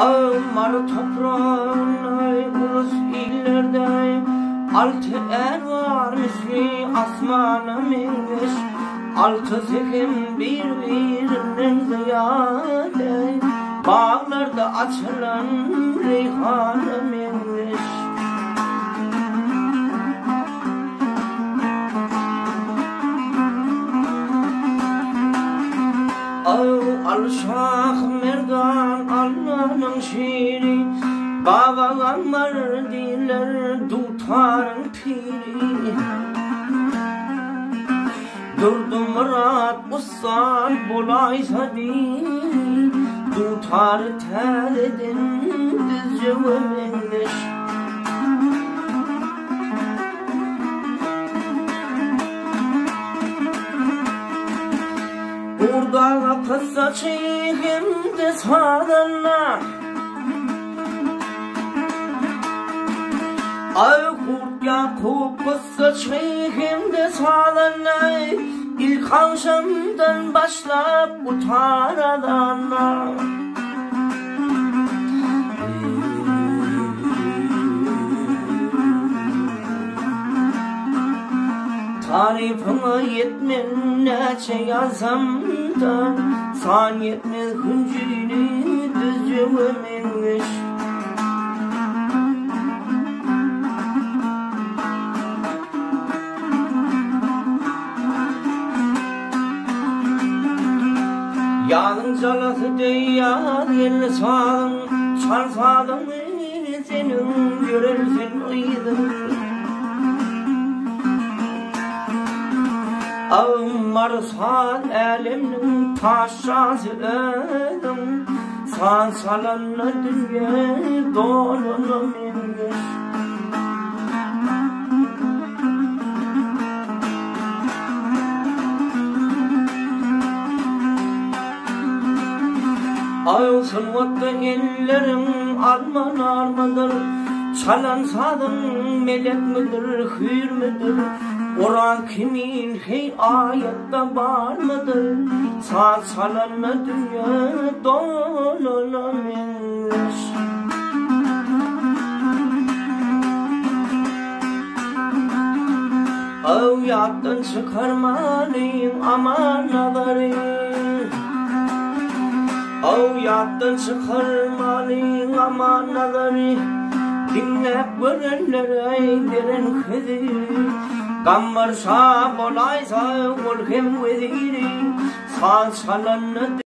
Ağmar toprağına ulus illerde altı er var misli asmana minmiş. Altı zekim birbirinden ziyade bağlarda açılan reyhana minmiş. Al-Şah Merdan Allah'ın şiiri Bağlanlar diler tutarın piri. Durdu Murat Ussan bulaysa değil tutar tel edin düzce ömenmiş. Burada kısa çekimde sağlarına Ay kurt Yakup kısa çekimde sağlarına İlk akşamdan başlayıp utanana Tarifine yetmen neçe yazam da san yetmez hıncını düzce ömenmiş. Yağın çalası deyar el sağın çal sağın senin görürsen uydun. Ağmar sağ elimnin taşası ödüm Sağ salanla dünya dolunu minmiş. Ağılsın vatı ellerin arman armadır. Çalan sağın melek midir, hür müdür? Oran kimin hey ayette var mıdır? Sağ salanma dünya dolulamış. Avyattın çıkarmalıyım amanaları. Avyattın çıkarmalıyım amanaları. Dinlep görenlere derin kızı. Gambar sağ bolaysa ol hem vediri sağ salanı